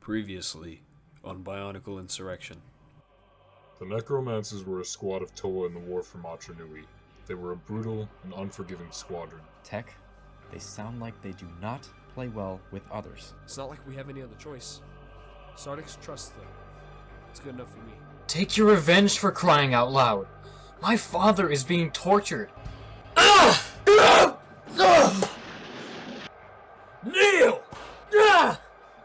Previously on Bionicle Insurrection. The necromancers were a squad of Toa in the war for Matra Nui. They were a brutal and unforgiving squadron. Tek, they sound like they do not play well with others. It's not like we have any other choice. Sardix trusts them. It's good enough for me. Take your revenge, for crying out loud. My father is being tortured. Kneel!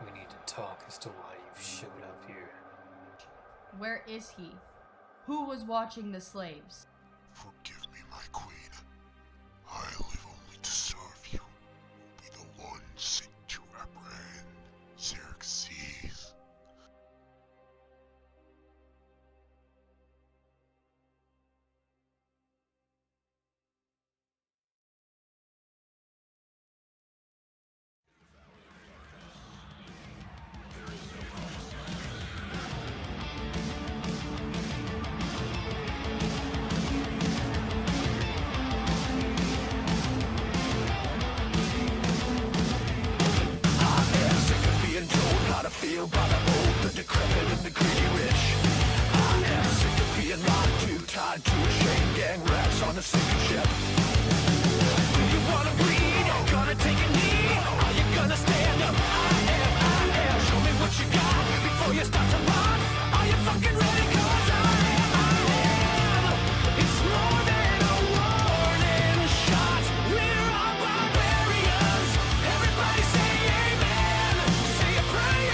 We need to talk as to why you've showed up here. Where is he? Who was watching the slaves? Forgive me, my queen. I live only to serve you. Be the one sent to apprehend Xerxes. Feel by the old, the decrepit and the greedy rich. I am sick of being locked too tied to a chain gang rats on a sinking ship. Do you wanna bleed? Gonna take a knee? Are you gonna stand up? I am. Show me what you got before you start to run. Are you fucking ready? 'Cause I am. It's more than a warning shot. We're all barbarians. Everybody say amen. Say a prayer.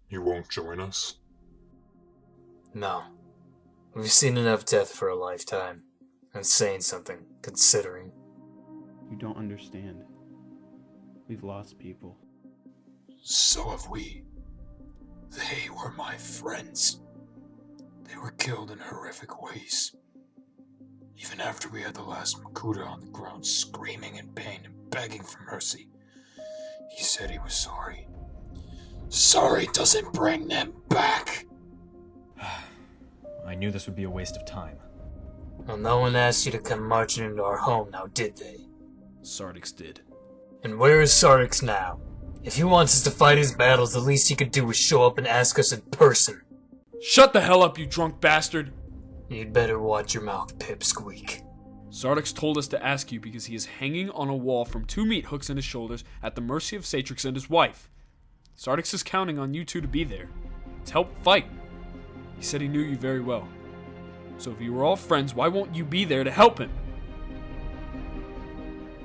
You won't join us? No. We've seen enough death for a lifetime. I'm saying something, considering. You don't understand. We've lost people. So have we. They were my friends. They were killed in horrific ways. Even after we had the last Makuta on the ground screaming in pain and begging for mercy, he said he was sorry. Sorry doesn't bring them back. I knew this would be a waste of time. Well, no one asked you to come marching into our home now, did they? Sardix did. And where is Sardix now? If he wants us to fight his battles, the least he could do is show up and ask us in person. Shut the hell up, you drunk bastard! You'd better watch your mouth, Pipsqueak. Sardix told us to ask you because he is hanging on a wall from 2 meat hooks in his shoulders at the mercy of Satrix and his wife. Sardix is counting on you two to be there, to help fight. He said he knew you very well. So if you were all friends, why won't you be there to help him?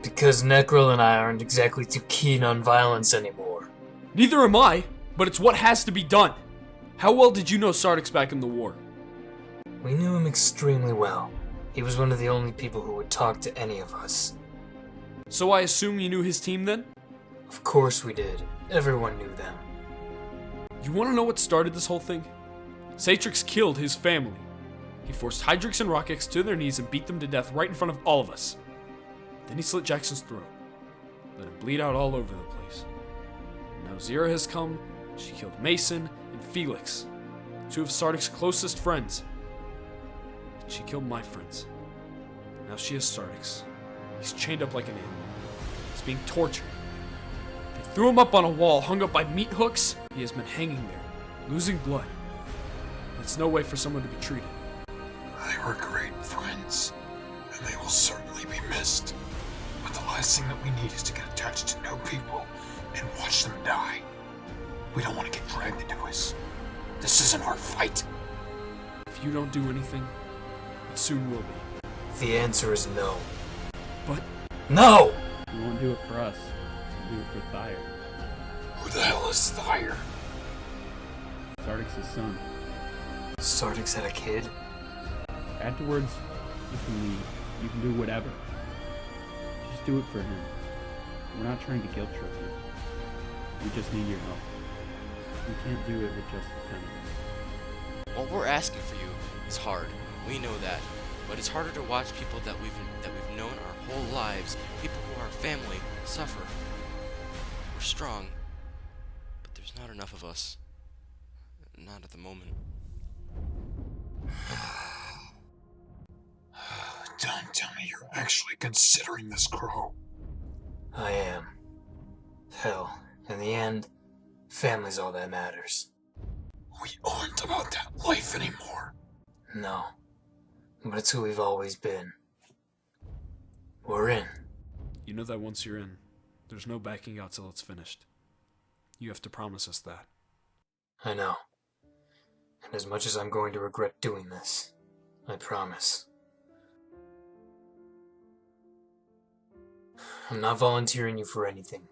Because Nekral and I aren't exactly too keen on violence anymore. Neither am I, but it's what has to be done. How well did you know Sardix back in the war? We knew him extremely well. He was one of the only people who would talk to any of us. So I assume you knew his team then? Of course we did. Everyone knew them. You want to know what started this whole thing? Satrix killed his family. He forced Hydrix and Rockex to their knees and beat them to death right in front of all of us. Then he slit Jackson's throat, let him bleed out all over the place. And now Zira has come, she killed Mason and Felix, 2 of Sardix's closest friends. And she killed my friends. Now she has Sardix. He's chained up like an animal. He's being tortured. They threw him up on a wall, hung up by meat hooks. He has been hanging there, losing blood. That's no way for someone to be treated. They were great friends, and they will certainly be missed. But the last thing that we need is to get attached to new people and watch them die. We don't want to get dragged into this. This isn't our fight. If you don't do anything, it soon will be. The answer is no. But... No! You won't do it for us. You do it for Thyre. Who the hell is Thyre? Sardix's son. Sardix had a kid? Afterwards, You can leave. You can do whatever. Just do it for him. We're not trying to guilt trip you. We just need your help. We can't do it with just the 10 of us. What we're asking for you is hard. We know that. But it's harder to watch people that we've known our whole lives, people who are family, suffer. We're strong, but there's not enough of us. Not at the moment. Don't tell me you're actually considering this, Kroe. I am. Hell, in the end, family's all that matters. We aren't about that life anymore. No, but it's who we've always been. We're in. You know that once you're in, there's no backing out till it's finished. You have to promise us that. I know. And as much as I'm going to regret doing this, I promise. I'm not volunteering you for anything.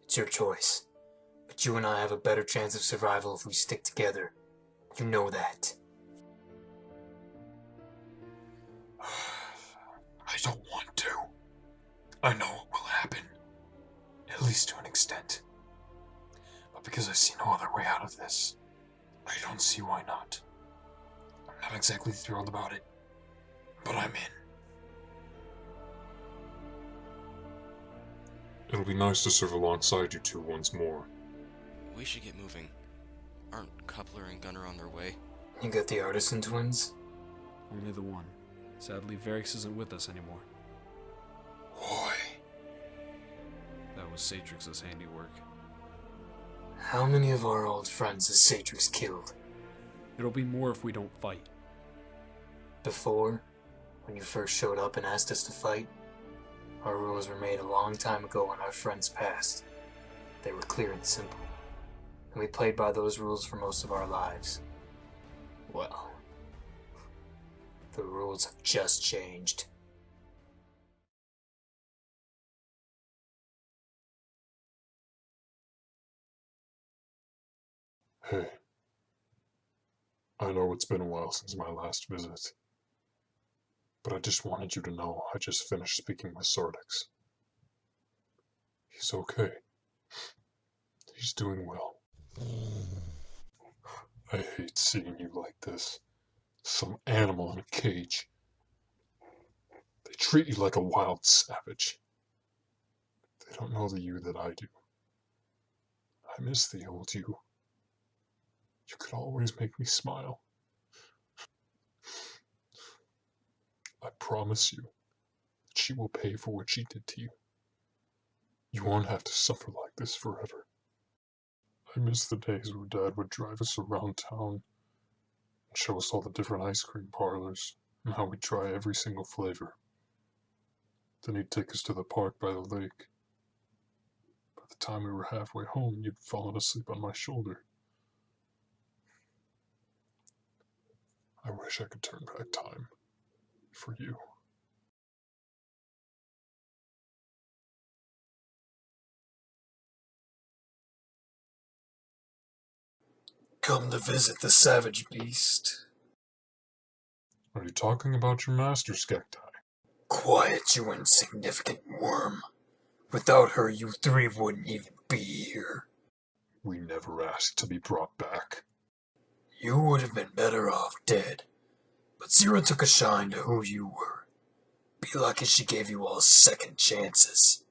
It's your choice. But you and I have a better chance of survival if we stick together. You know that. I don't want to. I know what will happen. At least to an extent. But because I see no other way out of this, I don't see why not. I'm not exactly thrilled about it, but I'm in. It'll be nice to serve alongside you two once more. We should get moving. Aren't Coupler and Gunner on their way? You got the Artisan twins? Only the one. Sadly, Varix isn't with us anymore. Why? That was Satrix's handiwork. How many of our old friends has Satrix killed? It'll be more if we don't fight. Before, when you first showed up and asked us to fight, our rules were made a long time ago when our friends passed. They were clear and simple. And we played by those rules for most of our lives. Well, the rules have just changed. Hey. I know it's been a while since my last visit. But I just wanted you to know I just finished speaking with Sordix. He's okay. He's doing well. I hate seeing you like this. Some animal in a cage. They treat you like a wild savage. They don't know the you that I do. I miss the old you. You could always make me smile. I promise you that she will pay for what she did to you. You won't have to suffer like this forever. I miss the days where Dad would drive us around town and show us all the different ice cream parlors and how we'd try every single flavor. Then he'd take us to the park by the lake. By the time we were halfway home, you'd fallen asleep on my shoulder. I wish I could turn back time for you. Come to visit the savage beast. Are you talking about your master, Skektai? Quiet, you insignificant worm. Without her, you three wouldn't even be here. We never asked to be brought back. You would have been better off dead. But Zira took a shine to who you were. Be lucky she gave you all second chances.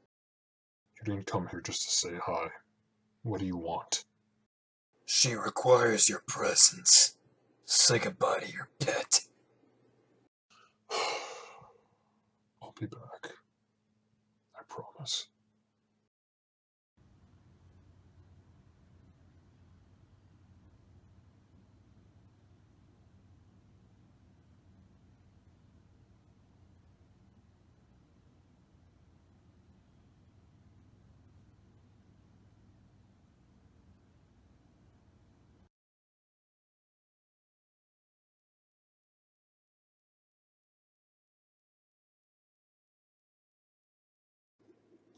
You didn't come here just to say hi. What do you want? She requires your presence. Say goodbye to your pet. I'll be back. I promise.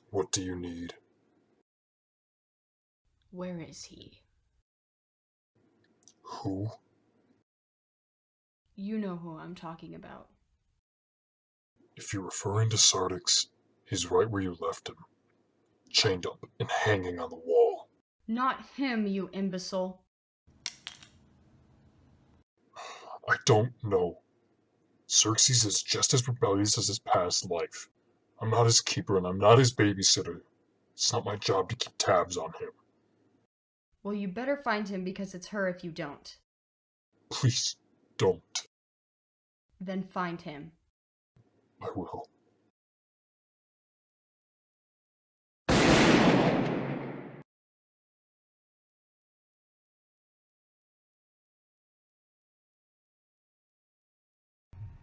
What do you need? Where is he? Who? You know who I'm talking about. If you're referring to Sardix, he's right where you left him. Chained up and hanging on the wall. Not him, you imbecile. I don't know. Xerxes is just as rebellious as his past life. I'm not his keeper and I'm not his babysitter. It's not my job to keep tabs on him. Well, you better find him because it's her if you don't. Please, don't. Then find him. I will.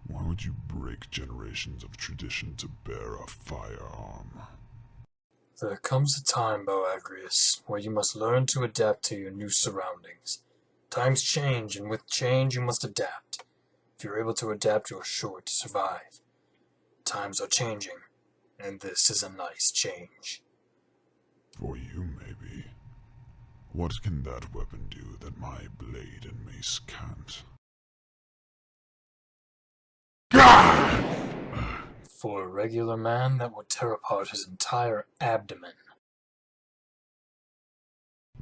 Why would you break generations of tradition to bear a firearm? There comes a time, Boagrius, where you must learn to adapt to your new surroundings. Times change, and with change you must adapt. If you're able to adapt, you're sure to survive. Times are changing, and this is a nice change. For you, maybe. What can that weapon do that my blade and mace can't? For a regular man, that would tear apart his entire abdomen.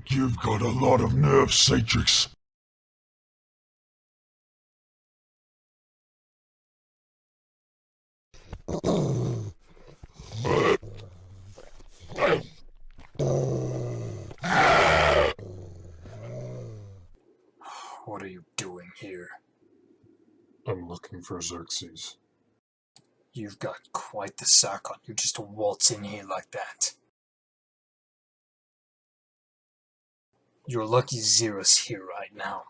You've got a lot of nerve, Satrix. What are you doing here? I'm looking for Xerxes. You've got quite the sack on you just to waltz in here like that. You're lucky Zira's here right now.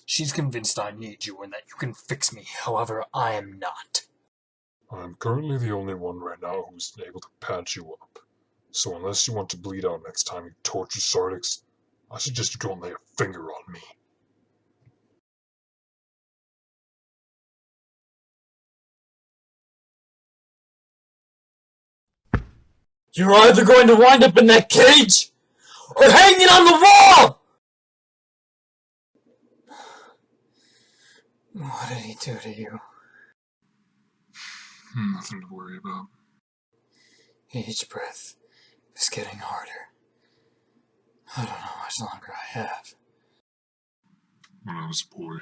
She's convinced I need you and that you can fix me, however, I am not. I'm currently the only one right now who's able to patch you up. So unless you want to bleed out next time you torture Sardix, I suggest you don't lay a finger on me. You're either going to wind up in that cage, or hanging on the wall! What did he do to you? Nothing to worry about. Each breath is getting harder. I don't know how much longer I have. When I was a boy,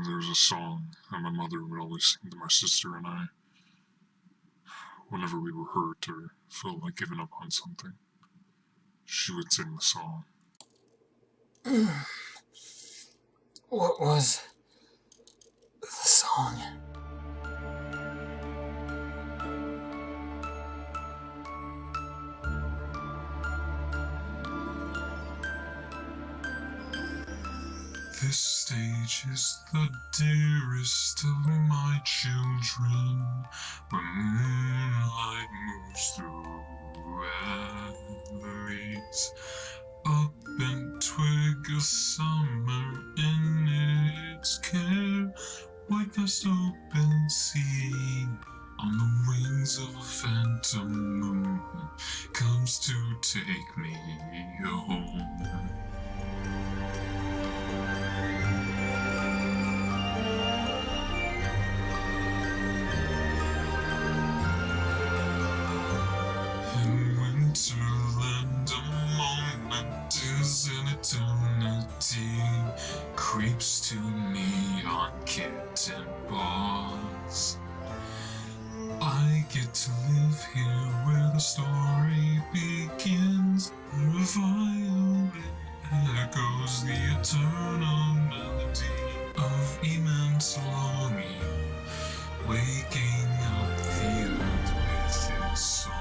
there was a song that my mother would always sing to my sister and I. Whenever we were hurt or felt like giving up on something, she would sing the song. What was the song? This stage is the dearest of my children, when moonlight moves through alleys. A bent twig of summer in its care, white vast open sea. On the wings of a phantom moon, comes to take me home. Winterland, a moment is an eternity, creeps to me on kitten paws. I get to live here where the story begins, where a violin echoes the eternal melody of immense longing, waking up the earth with its song.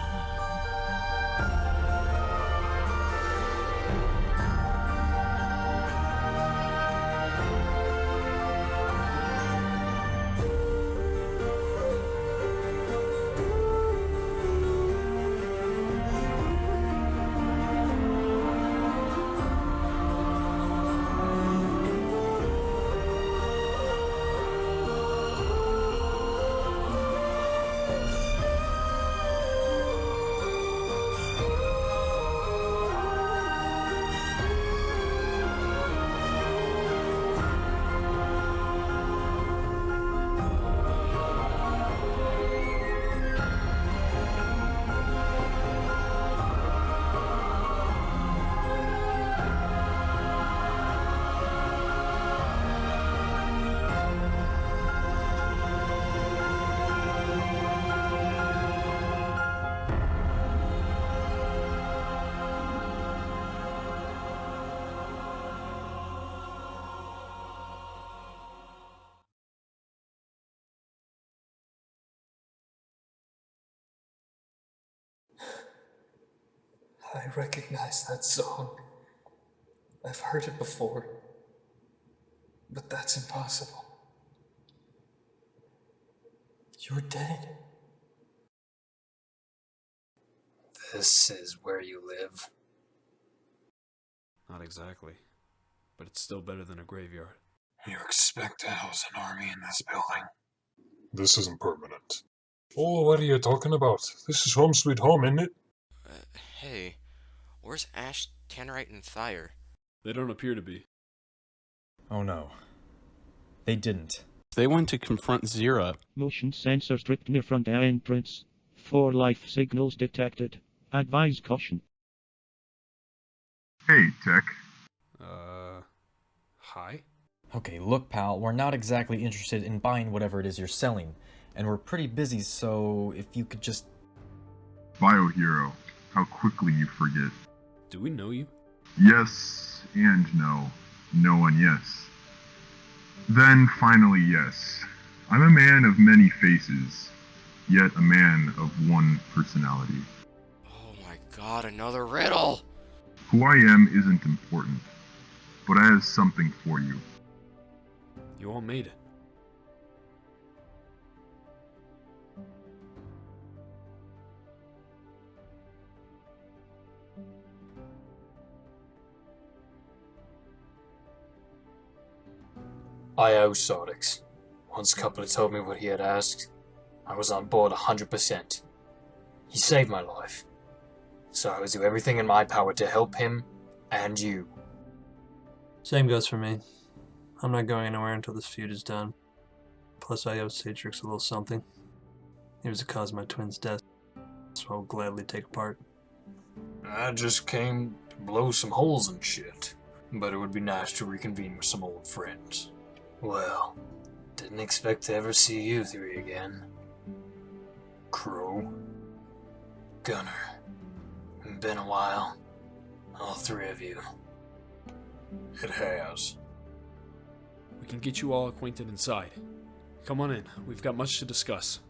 I recognize that song. I've heard it before. But that's impossible. You're dead. This is where you live. Not exactly. But it's still better than a graveyard. You expect to house an army in this building? This isn't permanent. Oh, what are you talking about? This is home sweet home, isn't it? Hey, where's Ash, Tannerite, and Thyre? They don't appear to be. Oh no. They didn't. They went to confront Zira. Motion sensor stripped near front entrance. 4 life signals detected. Advise caution. Hey, Tek. Hi? Okay, look, pal, we're not exactly interested in buying whatever it is you're selling. And we're pretty busy, so if you could just... Biohero. How quickly you forget. Do we know you? Yes and no. No and yes. Then finally yes. I'm a man of many faces, yet a man of one personality. Oh my god, another riddle! Who I am isn't important, but I have something for you. You all made it. I owe Sardix. Once Coupler told me what he had asked, I was on board 100%. He saved my life, so I will do everything in my power to help him and you. Same goes for me. I'm not going anywhere until this feud is done. Plus, I owe Satrix a little something. He was the cause of my twin's death, so I'll gladly take part. I just came to blow some holes and shit, but it would be nice to reconvene with some old friends. Well, didn't expect to ever see you three again. Kroe. Gunner. Been a while. All three of you. It has. We can get you all acquainted inside. Come on in. We've got much to discuss.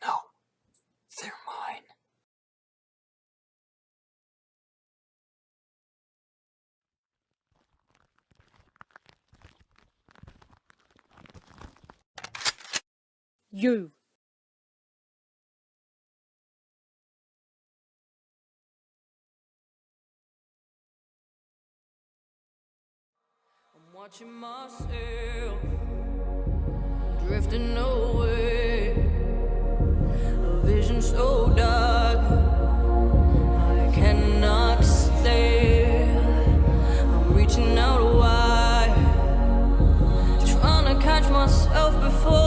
No. They're mine. You. I'm watching myself drifting away. A vision so dark I cannot stay. I'm reaching out wide, trying to catch myself before